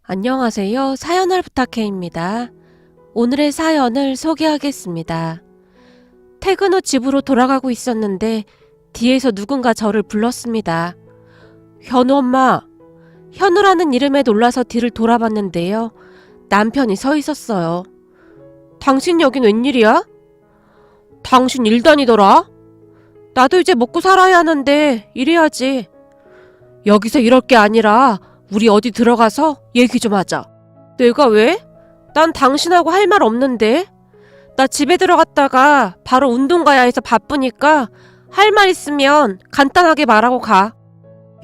안녕하세요. 사연을 부탁해입니다. 오늘의 사연을 소개하겠습니다. 퇴근 후 집으로 돌아가고 있었는데 뒤에서 누군가 저를 불렀습니다. 현우 엄마. 현우라는 이름에 놀라서 뒤를 돌아봤는데요. 남편이 서 있었어요. 당신 여긴 웬일이야? 당신 일 다니더라? 나도 이제 먹고 살아야 하는데 일해야지. 여기서 이럴 게 아니라 우리 어디 들어가서 얘기 좀 하자. 내가 왜? 난 당신하고 할 말 없는데. 나 집에 들어갔다가 바로 운동 가야 해서 바쁘니까 할 말 있으면 간단하게 말하고 가.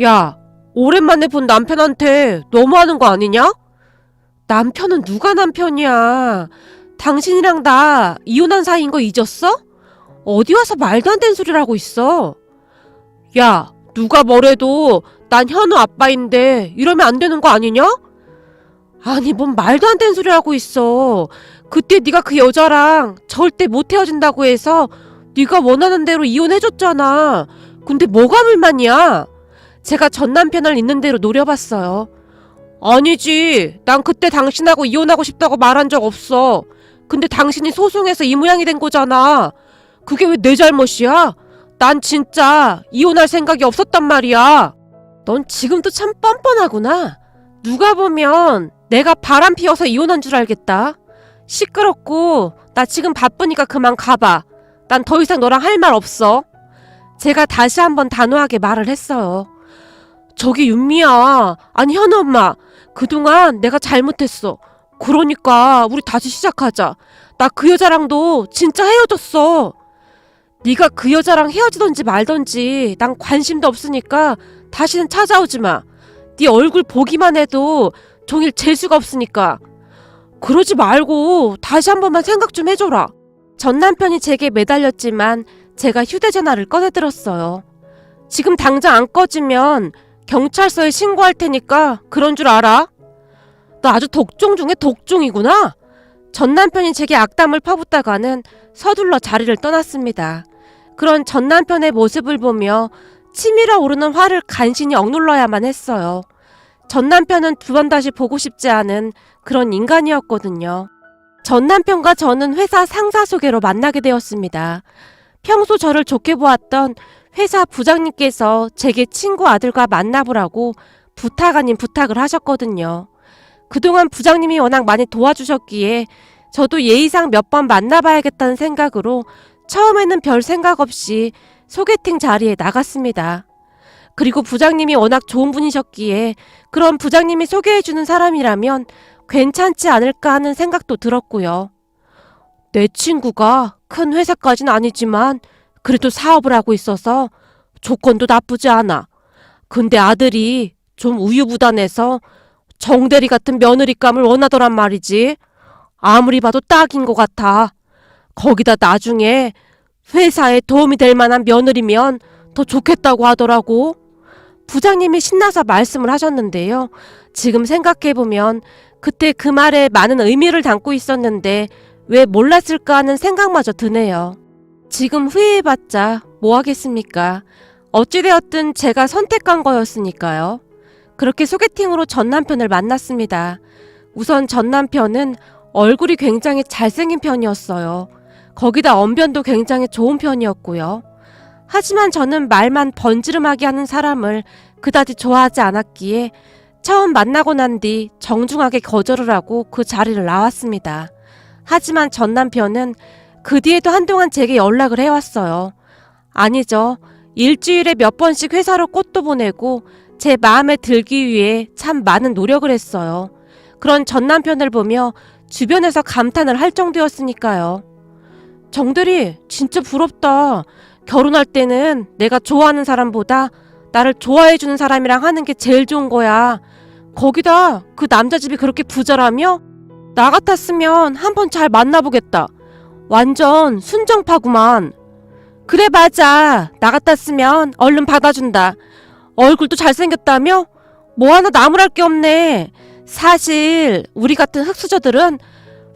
야, 오랜만에 본 남편한테 너무하는 거 아니냐? 남편은 누가 남편이야? 당신이랑 나 이혼한 사이인 거 잊었어? 어디 와서 말도 안 되는 소리를 하고 있어. 야, 누가 뭐래도 난 현우 아빠인데 이러면 안 되는 거 아니냐? 아니 뭔 말도 안 되는 소리 하고 있어. 그때 네가 그 여자랑 절대 못 헤어진다고 해서 네가 원하는 대로 이혼해줬잖아. 근데 뭐가 불만이야? 제가 전 남편을 있는 대로 노려봤어요. 아니지. 난 그때 당신하고 이혼하고 싶다고 말한 적 없어. 근데 당신이 소송해서 이 모양이 된 거잖아. 그게 왜 내 잘못이야? 난 진짜 이혼할 생각이 없었단 말이야. 넌 지금도 참 뻔뻔하구나. 누가 보면 내가 바람 피워서 이혼한 줄 알겠다. 시끄럽고 나 지금 바쁘니까 그만 가봐. 난 더 이상 너랑 할 말 없어. 제가 다시 한번 단호하게 말을 했어요. 저기 윤미야. 아니 현우 엄마. 그동안 내가 잘못했어. 그러니까 우리 다시 시작하자. 나 그 여자랑도 진짜 헤어졌어. 네가 그 여자랑 헤어지던지 말던지 난 관심도 없으니까 다시는 찾아오지 마. 네 얼굴 보기만 해도 종일 재수가 없으니까. 그러지 말고 다시 한 번만 생각 좀 해줘라. 전 남편이 제게 매달렸지만 제가 휴대전화를 꺼내들었어요. 지금 당장 안 꺼지면 경찰서에 신고할 테니까 그런 줄 알아? 너 아주 독종 중에 독종이구나. 전 남편이 제게 악담을 퍼붓다가는 서둘러 자리를 떠났습니다. 그런 전 남편의 모습을 보며 치밀어 오르는 화를 간신히 억눌러야만 했어요. 전 남편은 두 번 다시 보고 싶지 않은 그런 인간이었거든요. 전 남편과 저는 회사 상사 소개로 만나게 되었습니다. 평소 저를 좋게 보았던 회사 부장님께서 제게 친구 아들과 만나보라고 부탁 아닌 부탁을 하셨거든요. 그동안 부장님이 워낙 많이 도와주셨기에 저도 예의상 몇 번 만나봐야겠다는 생각으로 처음에는 별 생각 없이 소개팅 자리에 나갔습니다. 그리고 부장님이 워낙 좋은 분이셨기에 그런 부장님이 소개해주는 사람이라면 괜찮지 않을까 하는 생각도 들었고요. 내 친구가 큰 회사까지는 아니지만 그래도 사업을 하고 있어서 조건도 나쁘지 않아. 근데 아들이 좀 우유부단해서 정대리 같은 며느리감을 원하더란 말이지. 아무리 봐도 딱인 것 같아. 거기다 나중에 회사에 도움이 될 만한 며느리면 더 좋겠다고 하더라고. 부장님이 신나서 말씀을 하셨는데요. 지금 생각해보면 그때 그 말에 많은 의미를 담고 있었는데 왜 몰랐을까 하는 생각마저 드네요. 지금 후회해봤자 뭐 하겠습니까? 어찌되었든 제가 선택한 거였으니까요. 그렇게 소개팅으로 전 남편을 만났습니다. 우선 전 남편은 얼굴이 굉장히 잘생긴 편이었어요. 거기다 언변도 굉장히 좋은 편이었고요. 하지만 저는 말만 번지름하게 하는 사람을 그다지 좋아하지 않았기에 처음 만나고 난 뒤 정중하게 거절을 하고 그 자리를 나왔습니다. 하지만 전 남편은 그 뒤에도 한동안 제게 연락을 해왔어요. 아니죠. 일주일에 몇 번씩 회사로 꽃도 보내고 제 마음에 들기 위해 참 많은 노력을 했어요. 그런 전 남편을 보며 주변에서 감탄을 할 정도였으니까요. 정대리 진짜 부럽다. 결혼할 때는 내가 좋아하는 사람보다 나를 좋아해주는 사람이랑 하는 게 제일 좋은 거야. 거기다 그 남자 집이 그렇게 부자라며? 나 같았으면 한번 잘 만나보겠다. 완전 순정파구만. 그래 맞아. 나 같았으면 얼른 받아준다. 얼굴도 잘생겼다며? 뭐 하나 나무랄 게 없네. 사실 우리 같은 흙수저들은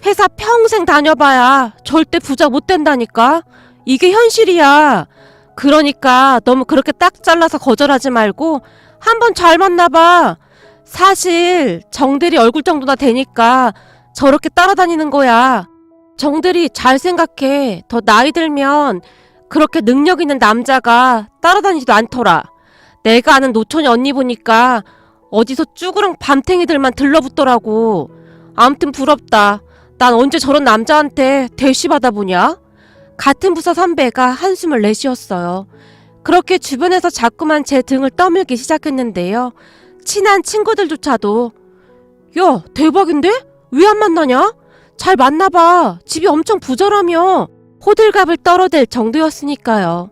회사 평생 다녀봐야 절대 부자 못 된다니까. 이게 현실이야. 그러니까 너무 그렇게 딱 잘라서 거절하지 말고 한번 잘 만나봐. 사실 정대리 얼굴 정도나 되니까 저렇게 따라다니는 거야. 정대리 잘 생각해. 더 나이 들면 그렇게 능력 있는 남자가 따라다니지도 않더라. 내가 아는 노천이 언니 보니까 어디서 쭈그렁 밤탱이들만 들러붙더라고. 아무튼 부럽다. 난 언제 저런 남자한테 대쉬 받아보냐? 같은 부서 선배가 한숨을 내쉬었어요. 그렇게 주변에서 자꾸만 제 등을 떠밀기 시작했는데요. 친한 친구들조차도 야, 대박인데? 왜 안 만나냐? 잘 만나봐. 집이 엄청 부자라며. 호들갑을 떨어댈 정도였으니까요.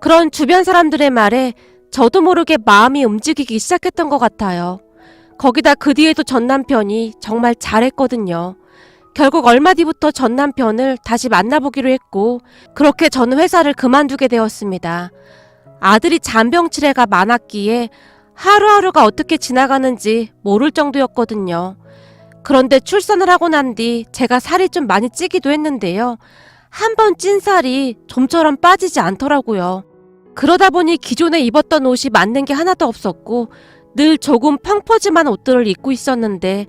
그런 주변 사람들의 말에 저도 모르게 마음이 움직이기 시작했던 것 같아요. 거기다 그 뒤에도 전 남편이 정말 잘했거든요. 결국 얼마 뒤부터 전 남편을 다시 만나보기로 했고 그렇게 저는 회사를 그만두게 되었습니다. 아들이 잔병치레가 많았기에 하루하루가 어떻게 지나가는지 모를 정도였거든요. 그런데 출산을 하고 난 뒤 제가 살이 좀 많이 찌기도 했는데요. 한 번 찐 살이 좀처럼 빠지지 않더라고요. 그러다 보니 기존에 입었던 옷이 맞는 게 하나도 없었고 늘 조금 펑퍼짐한 옷들을 입고 있었는데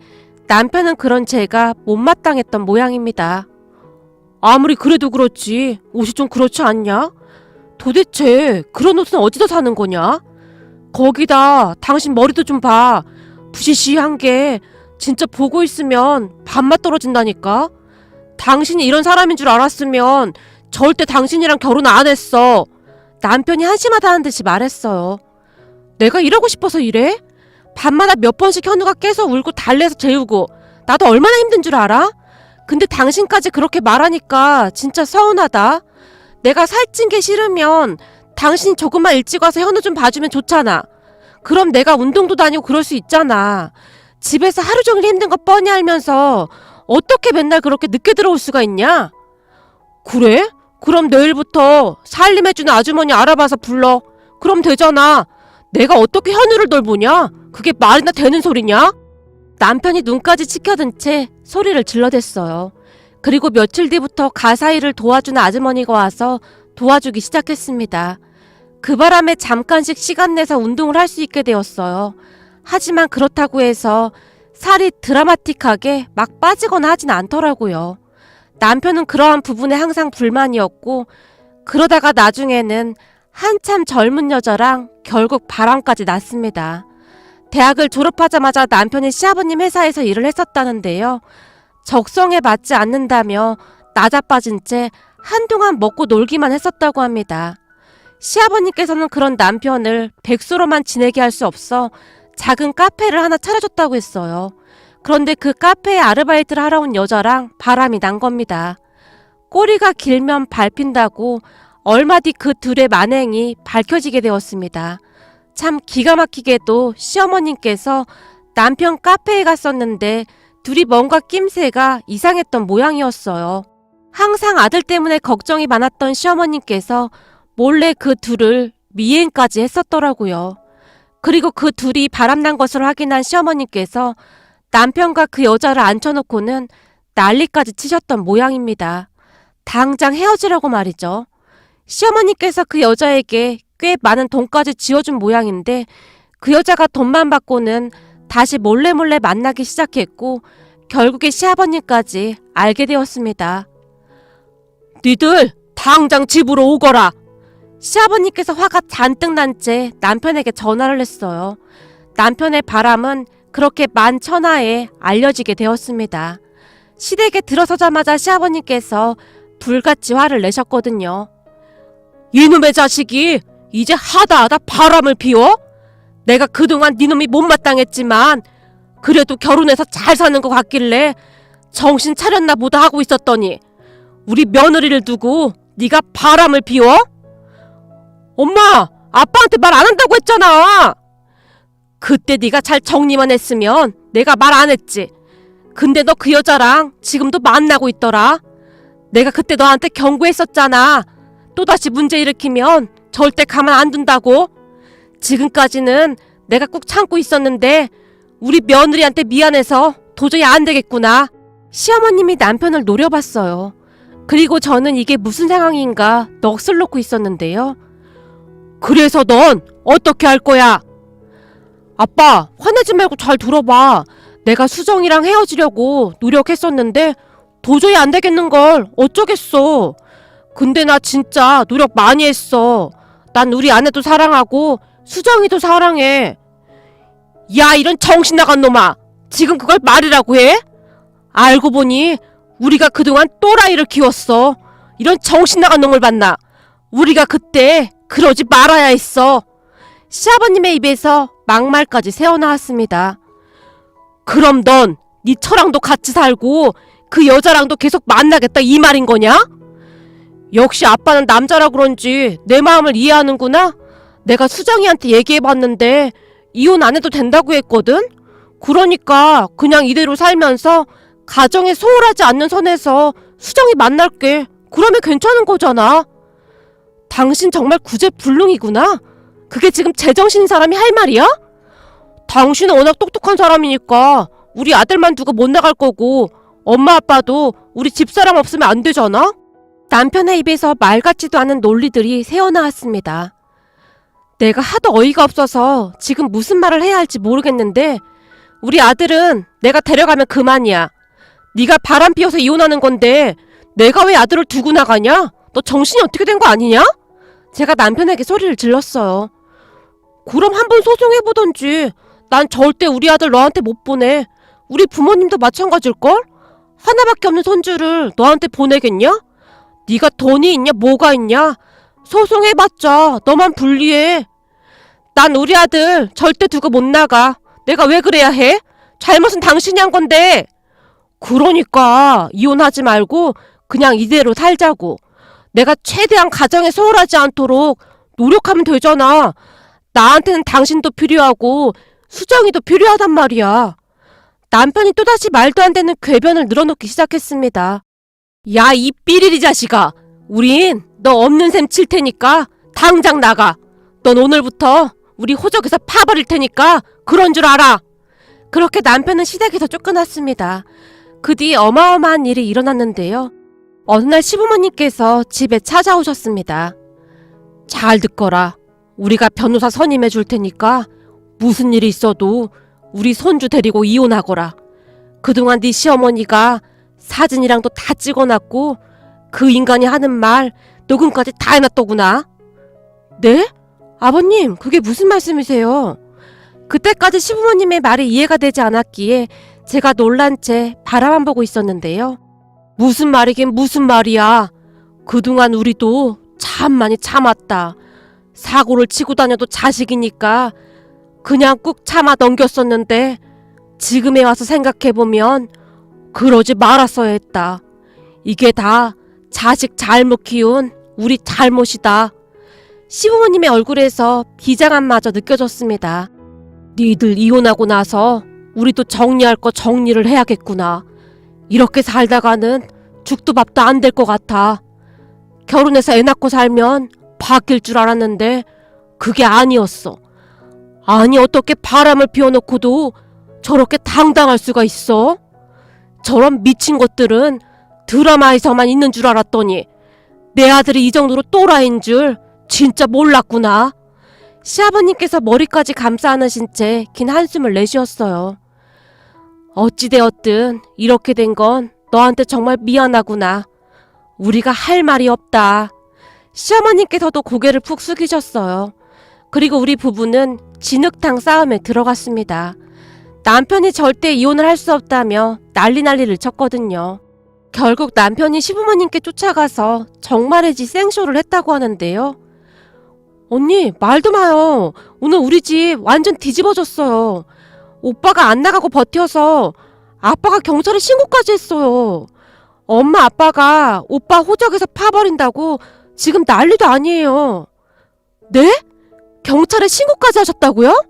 남편은 그런 제가 못마땅했던 모양입니다. 아무리 그래도 그렇지 옷이 좀 그렇지 않냐? 도대체 그런 옷은 어디서 사는 거냐? 거기다 당신 머리도 좀 봐. 부시시한 게 진짜 보고 있으면 밥맛 떨어진다니까? 당신이 이런 사람인 줄 알았으면 절대 당신이랑 결혼 안 했어. 남편이 한심하다는 듯이 말했어요. 내가 이러고 싶어서 이래? 밤마다 몇 번씩 현우가 깨서 울고 달래서 재우고 나도 얼마나 힘든 줄 알아? 근데 당신까지 그렇게 말하니까 진짜 서운하다. 내가 살찐 게 싫으면 당신이 조금만 일찍 와서 현우 좀 봐주면 좋잖아. 그럼 내가 운동도 다니고 그럴 수 있잖아. 집에서 하루 종일 힘든 거 뻔히 알면서 어떻게 맨날 그렇게 늦게 들어올 수가 있냐? 그래? 그럼 내일부터 살림해주는 아주머니 알아봐서 불러. 그럼 되잖아. 내가 어떻게 현우를 돌보냐? 그게 말이나 되는 소리냐? 남편이 눈까지 치켜든 채 소리를 질러댔어요. 그리고 며칠 뒤부터 가사일을 도와주는 아주머니가 와서 도와주기 시작했습니다. 그 바람에 잠깐씩 시간 내서 운동을 할 수 있게 되었어요. 하지만 그렇다고 해서 살이 드라마틱하게 막 빠지거나 하진 않더라고요. 남편은 그러한 부분에 항상 불만이었고 그러다가 나중에는 한참 젊은 여자랑 결국 바람까지 났습니다. 대학을 졸업하자마자 남편이 시아버님 회사에서 일을 했었다는데요. 적성에 맞지 않는다며 나자빠진 채 한동안 먹고 놀기만 했었다고 합니다. 시아버님께서는 그런 남편을 백수로만 지내게 할 수 없어 작은 카페를 하나 차려줬다고 했어요. 그런데 그 카페에 아르바이트를 하러 온 여자랑 바람이 난 겁니다. 꼬리가 길면 밟힌다고 얼마 뒤 그 둘의 만행이 밝혀지게 되었습니다. 참 기가 막히게도 시어머님께서 남편 카페에 갔었는데 둘이 뭔가 낌새가 이상했던 모양이었어요. 항상 아들 때문에 걱정이 많았던 시어머님께서 몰래 그 둘을 미행까지 했었더라고요. 그리고 그 둘이 바람난 것을 확인한 시어머님께서 남편과 그 여자를 앉혀놓고는 난리까지 치셨던 모양입니다. 당장 헤어지라고 말이죠. 시어머니께서 그 여자에게 꽤 많은 돈까지 지어준 모양인데 그 여자가 돈만 받고는 다시 몰래 만나기 시작했고 결국에 시아버님까지 알게 되었습니다. 니들 당장 집으로 오거라. 시아버님께서 화가 잔뜩 난 채 남편에게 전화를 했어요. 남편의 바람은 그렇게 만천하에 알려지게 되었습니다. 시댁에 들어서자마자 시아버님께서 불같이 화를 내셨거든요. 이놈의 자식이 이제 하다 바람을 피워? 내가 그동안 니놈이 못마땅했지만 그래도 결혼해서 잘 사는 것 같길래 정신 차렸나 보다 하고 있었더니 우리 며느리를 두고 네가 바람을 피워? 엄마! 아빠한테 말 안 한다고 했잖아! 그때 네가 잘 정리만 했으면 내가 말 안 했지. 근데 너 그 여자랑 지금도 만나고 있더라. 내가 그때 너한테 경고했었잖아. 또다시 문제 일으키면 절대 가만 안 둔다고. 지금까지는 내가 꾹 참고 있었는데 우리 며느리한테 미안해서 도저히 안 되겠구나. 시어머님이 남편을 노려봤어요. 그리고 저는 이게 무슨 상황인가 넋을 놓고 있었는데요. 그래서 넌 어떻게 할 거야? 아빠, 화내지 말고 잘 들어봐. 내가 수정이랑 헤어지려고 노력했었는데 도저히 안 되겠는걸. 어쩌겠어. 근데 나 진짜 노력 많이 했어. 난 우리 아내도 사랑하고 수정이도 사랑해. 야, 이런 정신 나간 놈아. 지금 그걸 말이라고 해? 알고 보니 우리가 그동안 또라이를 키웠어. 이런 정신 나간 놈을 봤나. 우리가 그때 그러지 말아야 했어. 시아버님의 입에서 막말까지 새어나왔습니다. 그럼 넌 네 처랑도 같이 살고 그 여자랑도 계속 만나겠다 이 말인 거냐? 역시 아빠는 남자라 그런지 내 마음을 이해하는구나. 내가 수정이한테 얘기해봤는데 이혼 안 해도 된다고 했거든? 그러니까 그냥 이대로 살면서 가정에 소홀하지 않는 선에서 수정이 만날게. 그러면 괜찮은 거잖아. 당신 정말 구제불능이구나. 그게 지금 제정신인 사람이 할 말이야? 당신은 워낙 똑똑한 사람이니까 우리 아들만 두고 못 나갈 거고 엄마 아빠도 우리 집사람 없으면 안 되잖아? 남편의 입에서 말 같지도 않은 논리들이 새어나왔습니다. 내가 하도 어이가 없어서 지금 무슨 말을 해야 할지 모르겠는데 우리 아들은 내가 데려가면 그만이야. 네가 바람 피워서 이혼하는 건데 내가 왜 아들을 두고 나가냐? 너 정신이 어떻게 된 거 아니냐? 제가 남편에게 소리를 질렀어요. 그럼 한번 소송해보던지. 난 절대 우리 아들 너한테 못 보내. 우리 부모님도 마찬가지일걸? 하나밖에 없는 손주를 너한테 보내겠냐? 네가 돈이 있냐 뭐가 있냐? 소송해봤자 너만 불리해. 난 우리 아들 절대 두고 못 나가. 내가 왜 그래야 해? 잘못은 당신이 한 건데. 그러니까 이혼하지 말고 그냥 이대로 살자고. 내가 최대한 가정에 소홀하지 않도록 노력하면 되잖아. 나한테는 당신도 필요하고 수정이도 필요하단 말이야. 남편이 또다시 말도 안 되는 궤변을 늘어놓기 시작했습니다. 야, 이 삐리리 자식아. 우린 너 없는 셈 칠 테니까 당장 나가. 넌 오늘부터 우리 호적에서 파버릴 테니까 그런 줄 알아. 그렇게 남편은 시댁에서 쫓겨났습니다. 그 뒤 어마어마한 일이 일어났는데요. 어느 날 시부모님께서 집에 찾아오셨습니다. 잘 듣거라. 우리가 변호사 선임해 줄 테니까 무슨 일이 있어도 우리 손주 데리고 이혼하거라. 그동안 네 시어머니가 사진이랑도 다 찍어놨고 그 인간이 하는 말 녹음까지 다 해놨더구나. 네? 아버님, 그게 무슨 말씀이세요? 그때까지 시부모님의 말이 이해가 되지 않았기에 제가 놀란 채 바라만 보고 있었는데요. 무슨 말이긴 무슨 말이야. 그동안 우리도 참 많이 참았다. 사고를 치고 다녀도 자식이니까 그냥 꾹 참아 넘겼었는데 지금에 와서 생각해보면 그러지 말았어야 했다. 이게 다 자식 잘못 키운 우리 잘못이다. 시부모님의 얼굴에서 비장함마저 느껴졌습니다. 니들 이혼하고 나서 우리도 정리할 거 정리를 해야겠구나. 이렇게 살다가는 죽도 밥도 안 될 것 같아. 결혼해서 애 낳고 살면 바뀔 줄 알았는데 그게 아니었어. 아니, 어떻게 바람을 피워놓고도 저렇게 당당할 수가 있어? 저런 미친 것들은 드라마에서만 있는 줄 알았더니 내 아들이 이 정도로 또라이인 줄 진짜 몰랐구나. 시아버님께서 머리까지 감싸 안으신 채 긴 한숨을 내쉬었어요. 어찌되었든 이렇게 된 건 너한테 정말 미안하구나. 우리가 할 말이 없다. 시어머님께서도 고개를 푹 숙이셨어요. 그리고 우리 부부는 진흙탕 싸움에 들어갔습니다. 남편이 절대 이혼을 할 수 없다며 난리를 쳤거든요. 결국 남편이 시부모님께 쫓아가서 정말이지 생쇼를 했다고 하는데요. 언니, 말도 마요. 오늘 우리 집 완전 뒤집어졌어요. 오빠가 안 나가고 버텨서 아빠가 경찰에 신고까지 했어요. 엄마 아빠가 오빠 호적에서 파버린다고 지금 난리도 아니에요. 네? 경찰에 신고까지 하셨다고요?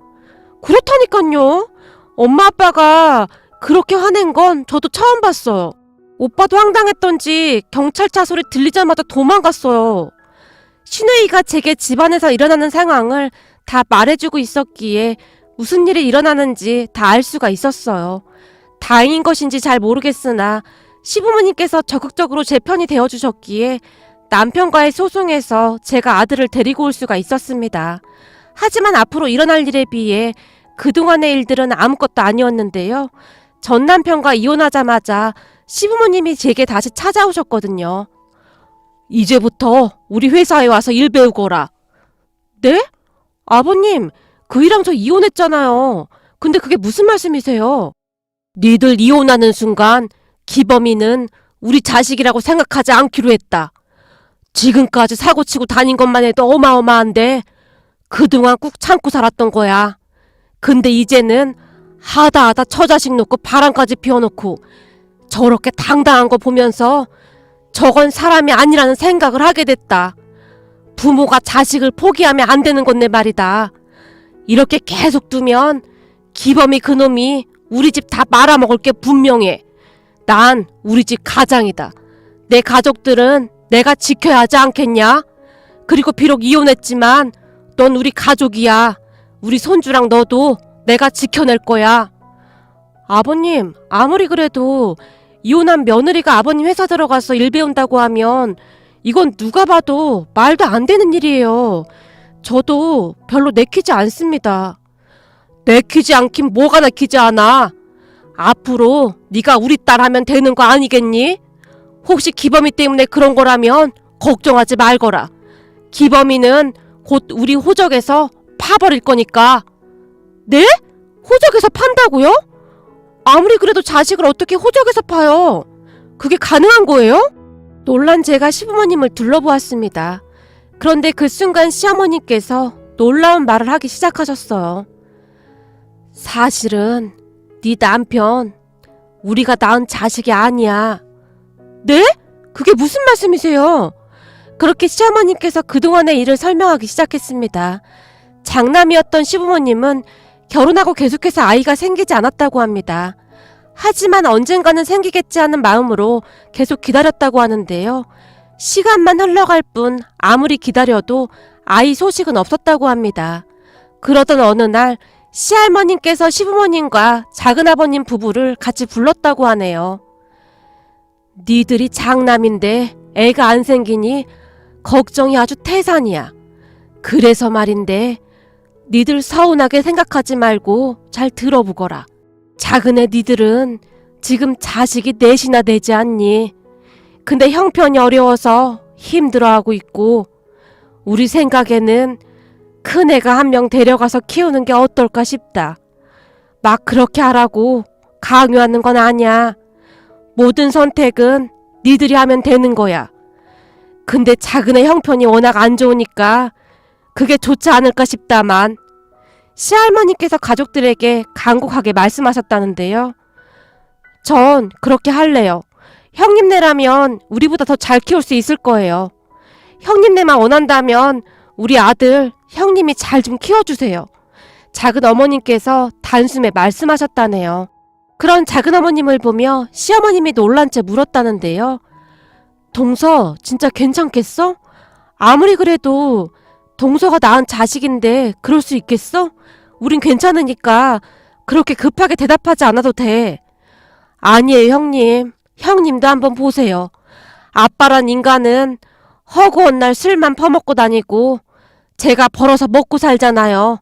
그렇다니깐요. 엄마 아빠가 그렇게 화낸 건 저도 처음 봤어요. 오빠도 황당했던지 경찰차 소리 들리자마자 도망갔어요. 신우이가 제게 집안에서 일어나는 상황을 다 말해주고 있었기에 무슨 일이 일어나는지 다 알 수가 있었어요. 다행인 것인지 잘 모르겠으나 시부모님께서 적극적으로 제 편이 되어주셨기에 남편과의 소송에서 제가 아들을 데리고 올 수가 있었습니다. 하지만 앞으로 일어날 일에 비해 그동안의 일들은 아무것도 아니었는데요. 전 남편과 이혼하자마자 시부모님이 제게 다시 찾아오셨거든요. 이제부터 우리 회사에 와서 일 배우거라. 네? 아버님, 그이랑 저 이혼했잖아요. 근데 그게 무슨 말씀이세요? 니들 이혼하는 순간 기범이는 우리 자식이라고 생각하지 않기로 했다. 지금까지 사고치고 다닌 것만 해도 어마어마한데 그동안 꾹 참고 살았던 거야. 근데 이제는 하다 처자식 놓고 바람까지 피워놓고 저렇게 당당한 거 보면서 저건 사람이 아니라는 생각을 하게 됐다. 부모가 자식을 포기하면 안 되는 건데 말이다. 이렇게 계속 두면 기범이 그놈이 우리 집 다 말아먹을 게 분명해. 난 우리 집 가장이다. 내 가족들은 내가 지켜야 하지 않겠냐? 그리고 비록 이혼했지만 넌 우리 가족이야. 우리 손주랑 너도 내가 지켜낼 거야. 아버님, 아무리 그래도 이혼한 며느리가 아버님 회사 들어가서 일 배운다고 하면 이건 누가 봐도 말도 안 되는 일이에요. 저도 별로 내키지 않습니다. 내키지 않긴 뭐가 내키지 않아. 앞으로 네가 우리 딸 하면 되는 거 아니겠니? 혹시 기범이 때문에 그런 거라면 걱정하지 말거라. 기범이는 곧 우리 호적에서 파버릴 거니까. 네? 호적에서 판다고요? 아무리 그래도 자식을 어떻게 호적에서 파요? 그게 가능한 거예요? 놀란 제가 시부모님을 둘러보았습니다. 그런데 그 순간 시어머니께서 놀라운 말을 하기 시작하셨어요. 사실은 네 남편 우리가 낳은 자식이 아니야. 네? 그게 무슨 말씀이세요? 그렇게 시어머니께서 그동안의 일을 설명하기 시작했습니다. 장남이었던 시부모님은 결혼하고 계속해서 아이가 생기지 않았다고 합니다. 하지만 언젠가는 생기겠지 하는 마음으로 계속 기다렸다고 하는데요. 시간만 흘러갈 뿐 아무리 기다려도 아이 소식은 없었다고 합니다. 그러던 어느 날 시할머님께서 시부모님과 작은아버님 부부를 같이 불렀다고 하네요. 니들이 장남인데 애가 안 생기니 걱정이 아주 태산이야. 그래서 말인데 니들 서운하게 생각하지 말고 잘 들어보거라. 작은애 니들은 지금 자식이 넷이나 되지 않니? 근데 형편이 어려워서 힘들어하고 있고 우리 생각에는 큰애가 한 명 데려가서 키우는 게 어떨까 싶다. 막 그렇게 하라고 강요하는 건 아니야. 모든 선택은 니들이 하면 되는 거야. 근데 작은애 형편이 워낙 안 좋으니까 그게 좋지 않을까 싶다만. 시할머니께서 가족들에게 간곡하게 말씀하셨다는데요. 전 그렇게 할래요. 형님네라면 우리보다 더 잘 키울 수 있을 거예요. 형님네만 원한다면 우리 아들 형님이 잘 좀 키워주세요. 작은 어머님께서 단숨에 말씀하셨다네요. 그런 작은 어머님을 보며 시어머님이 놀란 채 물었다는데요. 동서 진짜 괜찮겠어? 아무리 그래도 동서가 낳은 자식인데 그럴 수 있겠어? 우린 괜찮으니까 그렇게 급하게 대답하지 않아도 돼. 아니에요, 형님. 형님도 한번 보세요. 아빠란 인간은 허구한 날 술만 퍼먹고 다니고 제가 벌어서 먹고 살잖아요.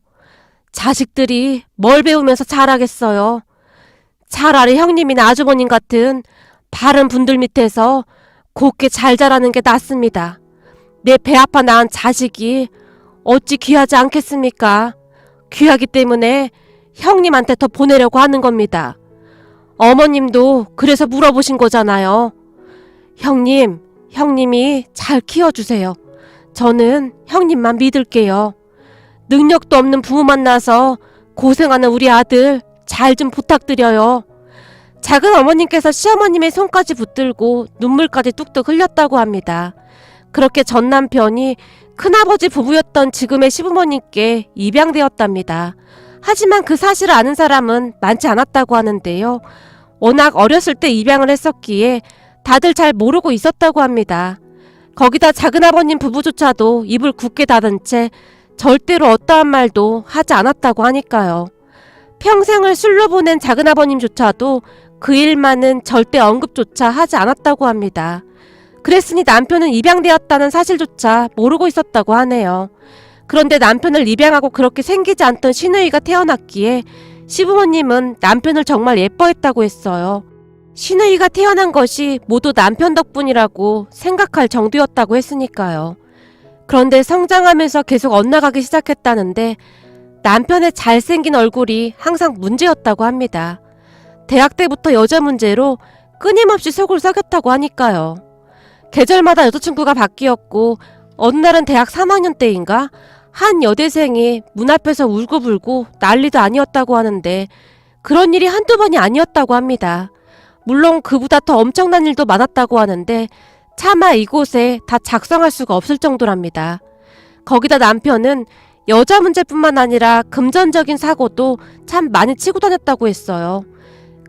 자식들이 뭘 배우면서 자라겠어요. 차라리 형님이나 아주버님 같은 바른 분들 밑에서 곱게 잘 자라는 게 낫습니다. 내 배 아파 낳은 자식이 어찌 귀하지 않겠습니까? 귀하기 때문에 형님한테 더 보내려고 하는 겁니다. 어머님도 그래서 물어보신 거잖아요. 형님이 잘 키워주세요. 저는 형님만 믿을게요. 능력도 없는 부모 만나서 고생하는 우리 아들 잘 좀 부탁드려요. 작은 어머님께서 시어머님의 손까지 붙들고 눈물까지 뚝뚝 흘렸다고 합니다. 그렇게 전 남편이 큰아버지 부부였던 지금의 시부모님께 입양되었답니다. 하지만 그 사실을 아는 사람은 많지 않았다고 하는데요. 워낙 어렸을 때 입양을 했었기에 다들 잘 모르고 있었다고 합니다. 거기다 작은아버님 부부조차도 입을 굳게 닫은 채 절대로 어떠한 말도 하지 않았다고 하니까요. 평생을 술로 보낸 작은아버님조차도 그 일만은 절대 언급조차 하지 않았다고 합니다. 그랬으니 남편은 입양되었다는 사실조차 모르고 있었다고 하네요. 그런데 남편을 입양하고 그렇게 생기지 않던 시누이가 태어났기에 시부모님은 남편을 정말 예뻐했다고 했어요. 시누이가 태어난 것이 모두 남편 덕분이라고 생각할 정도였다고 했으니까요. 그런데 성장하면서 계속 엇나가기 시작했다는데 남편의 잘생긴 얼굴이 항상 문제였다고 합니다. 대학 때부터 여자 문제로 끊임없이 속을 썩였다고 하니까요. 계절마다 여자친구가 바뀌었고 어느 날은 대학 3학년 때인가 한 여대생이 문 앞에서 울고불고 난리도 아니었다고 하는데 그런 일이 한두 번이 아니었다고 합니다. 물론 그보다 더 엄청난 일도 많았다고 하는데 차마 이곳에 다 작성할 수가 없을 정도랍니다. 거기다 남편은 여자 문제뿐만 아니라 금전적인 사고도 참 많이 치고 다녔다고 했어요.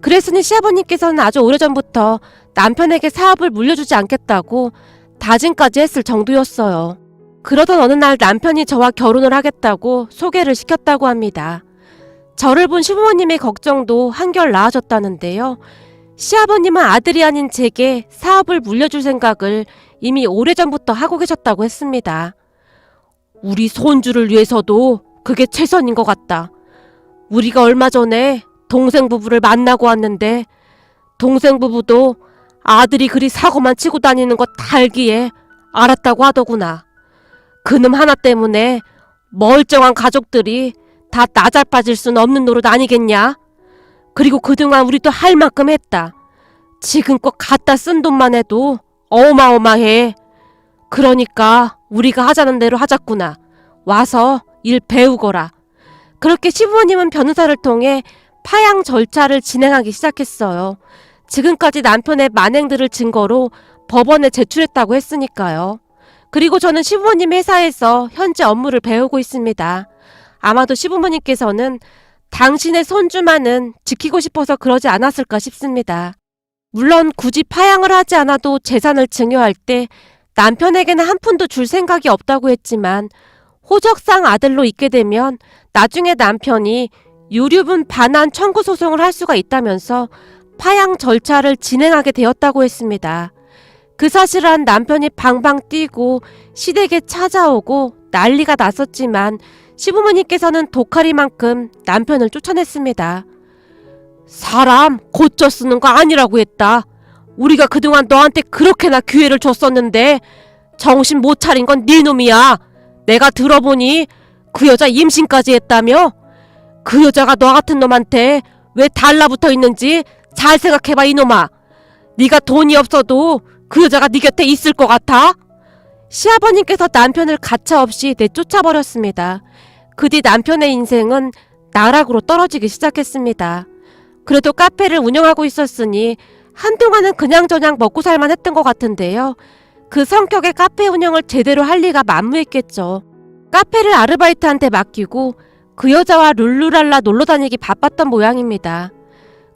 그랬으니 시아버님께서는 아주 오래전부터 남편에게 사업을 물려주지 않겠다고 다짐까지 했을 정도였어요. 그러던 어느 날 남편이 저와 결혼을 하겠다고 소개를 시켰다고 합니다. 저를 본 시부모님의 걱정도 한결 나아졌다는데요. 시아버님은 아들이 아닌 제게 사업을 물려줄 생각을 이미 오래전부터 하고 계셨다고 했습니다. 우리 손주를 위해서도 그게 최선인 것 같다. 우리가 얼마 전에 동생 부부를 만나고 왔는데 동생 부부도 아들이 그리 사고만 치고 다니는 거 다 알기에 알았다고 하더구나. 그놈 하나 때문에 멀쩡한 가족들이 다 나잘빠질 순 없는 노릇 아니겠냐? 그리고 그동안 우리도 할 만큼 했다. 지금껏 갖다 쓴 돈만 해도 어마어마해. 그러니까 우리가 하자는 대로 하자꾸나. 와서 일 배우거라. 그렇게 시부모님은 변호사를 통해 파양 절차를 진행하기 시작했어요. 지금까지 남편의 만행들을 증거로 법원에 제출했다고 했으니까요. 그리고 저는 시부모님 회사에서 현재 업무를 배우고 있습니다. 아마도 시부모님께서는 당신의 손주만은 지키고 싶어서 그러지 않았을까 싶습니다. 물론 굳이 파양을 하지 않아도 재산을 증여할 때 남편에게는 한 푼도 줄 생각이 없다고 했지만 호적상 아들로 있게 되면 나중에 남편이 유류분 반환 청구 소송을 할 수가 있다면서 파양 절차를 진행하게 되었다고 했습니다. 그 사실은 남편이 방방 뛰고 시댁에 찾아오고 난리가 났었지만 시부모님께서는 독하리만큼 남편을 쫓아냈습니다. 사람 고쳐 쓰는 거 아니라고 했다. 우리가 그동안 너한테 그렇게나 기회를 줬었는데 정신 못 차린 건 네 놈이야. 내가 들어보니 그 여자 임신까지 했다며? 그 여자가 너 같은 놈한테 왜 달라붙어 있는지 잘 생각해봐 이놈아. 네가 돈이 없어도 그 여자가 네 곁에 있을 것 같아? 시아버님께서 남편을 가차없이 내쫓아버렸습니다. 그 뒤 남편의 인생은 나락으로 떨어지기 시작했습니다. 그래도 카페를 운영하고 있었으니 한동안은 그냥저냥 먹고 살만 했던 것 같은데요. 그 성격의 카페 운영을 제대로 할 리가 만무했겠죠. 카페를 아르바이트한테 맡기고 그 여자와 룰루랄라 놀러다니기 바빴던 모양입니다.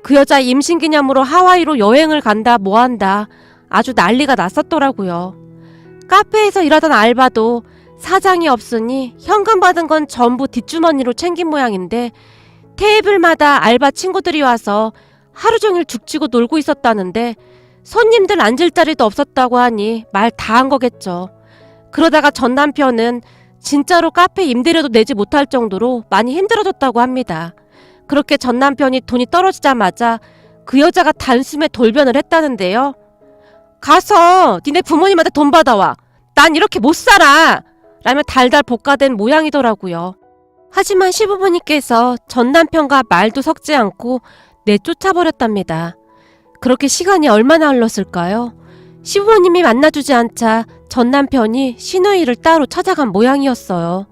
그 여자 임신기념으로 하와이로 여행을 간다 뭐한다 아주 난리가 났었더라고요. 카페에서 일하던 알바도 사장이 없으니 현금 받은 건 전부 뒷주머니로 챙긴 모양인데 테이블마다 알바 친구들이 와서 하루 종일 죽치고 놀고 있었다는데 손님들 앉을 자리도 없었다고 하니 말 다 한 거겠죠. 그러다가 전 남편은 진짜로 카페 임대료도 내지 못할 정도로 많이 힘들어졌다고 합니다. 그렇게 전 남편이 돈이 떨어지자마자 그 여자가 단숨에 돌변을 했다는데요. 가서 니네 부모님한테 돈 받아와. 난 이렇게 못 살아. 라며 달달 볶아댄 모양이더라고요. 하지만 시부모님께서 전 남편과 말도 섞지 않고 내쫓아버렸답니다. 그렇게 시간이 얼마나 흘렀을까요? 시부모님이 만나주지 않자 전 남편이 시누이를 따로 찾아간 모양이었어요.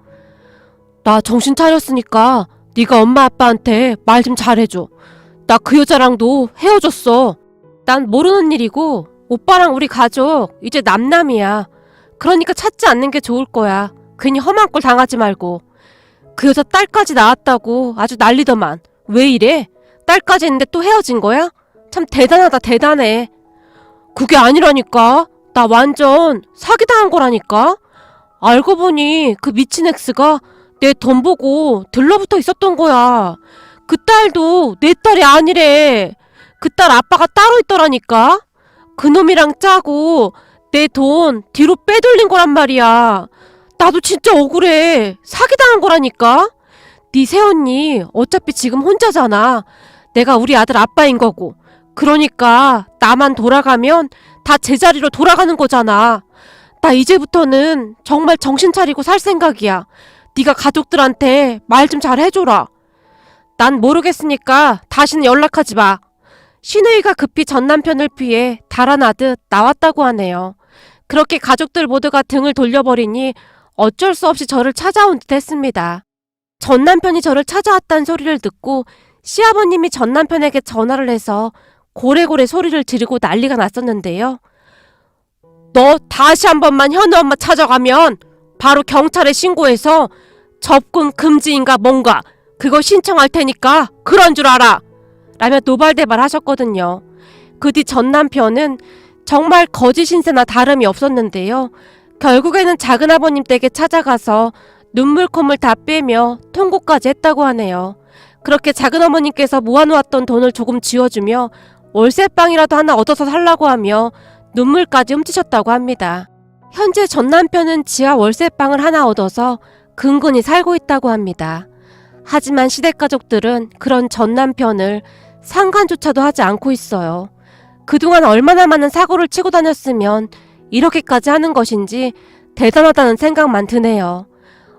나 정신 차렸으니까 네가 엄마 아빠한테 말 좀 잘해줘. 나 그 여자랑도 헤어졌어. 난 모르는 일이고 오빠랑 우리 가족 이제 남남이야. 그러니까 찾지 않는 게 좋을 거야. 괜히 험한 꼴 당하지 말고. 그 여자 딸까지 낳았다고 아주 난리더만. 왜 이래? 딸까지 있는데 또 헤어진 거야? 참 대단하다 대단해. 그게 아니라니까. 나 완전 사기당한 거라니까. 알고 보니 그 미친 엑스가 내 돈 보고 들러붙어 있었던 거야. 그 딸도 내 딸이 아니래. 그 딸 아빠가 따로 있더라니까. 그놈이랑 짜고 내 돈 뒤로 빼돌린 거란 말이야. 나도 진짜 억울해. 사기당한 거라니까. 네 새언니 어차피 지금 혼자잖아. 내가 우리 아들 아빠인 거고. 그러니까 나만 돌아가면 다 제자리로 돌아가는 거잖아. 나 이제부터는 정말 정신 차리고 살 생각이야. 네가 가족들한테 말 좀 잘 해줘라. 난 모르겠으니까 다시는 연락하지 마. 신우이가 급히 전 남편을 피해 달아나듯 나왔다고 하네요. 그렇게 가족들 모두가 등을 돌려버리니 어쩔 수 없이 저를 찾아온 듯 했습니다. 전 남편이 저를 찾아왔다는 소리를 듣고 시아버님이 전 남편에게 전화를 해서 고래고래 소리를 지르고 난리가 났었는데요. 너 다시 한 번만 현우 엄마 찾아가면 바로 경찰에 신고해서 접근 금지인가 뭔가 그거 신청할 테니까 그런 줄 알아! 라며 노발대발 하셨거든요. 그 뒤 전 남편은 정말 거짓인세나 다름이 없었는데요. 결국에는 작은아버님 댁에 찾아가서 눈물콧물 다 빼며 통고까지 했다고 하네요. 그렇게 작은어머님께서 모아놓았던 돈을 조금 쥐어주며 월세방이라도 하나 얻어서 살라고 하며 눈물까지 훔치셨다고 합니다. 현재 전 남편은 지하 월세방을 하나 얻어서 근근히 살고 있다고 합니다. 하지만 시댁가족들은 그런 전 남편을 상관조차도 하지 않고 있어요. 그동안 얼마나 많은 사고를 치고 다녔으면 이렇게까지 하는 것인지 대단하다는 생각만 드네요.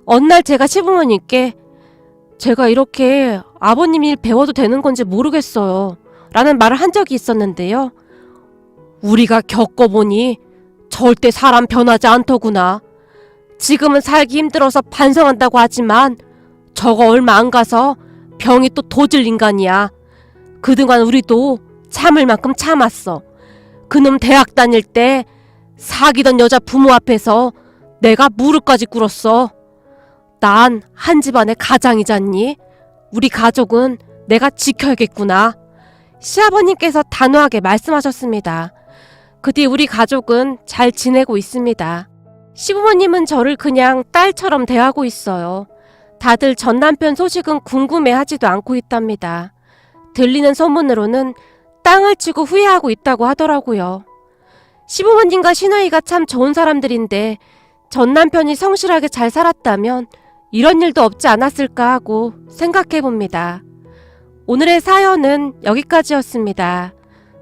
어느 날 제가 시부모님께 제가 이렇게 아버님 일 배워도 되는 건지 모르겠어요 라는 말을 한 적이 있었는데요. 우리가 겪어보니 절대 사람 변하지 않더구나. 지금은 살기 힘들어서 반성한다고 하지만 저거 얼마 안 가서 병이 또 도질 인간이야. 그동안 우리도 참을 만큼 참았어. 그놈 대학 다닐 때 사귀던 여자 부모 앞에서 내가 무릎까지 꿇었어. 난 한 집안의 가장이잖니. 우리 가족은 내가 지켜야겠구나. 시아버님께서 단호하게 말씀하셨습니다. 그 뒤 우리 가족은 잘 지내고 있습니다. 시부모님은 저를 그냥 딸처럼 대하고 있어요. 다들 전 남편 소식은 궁금해하지도 않고 있답니다. 들리는 소문으로는 땅을 치고 후회하고 있다고 하더라고요. 시부모님과 시누이가 참 좋은 사람들인데 전 남편이 성실하게 잘 살았다면 이런 일도 없지 않았을까 하고 생각해 봅니다. 오늘의 사연은 여기까지였습니다.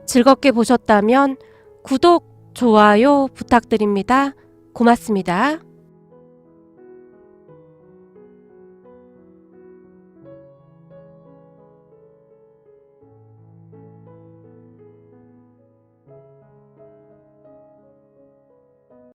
즐겁게 보셨다면 구독, 좋아요 부탁드립니다. 고맙습니다.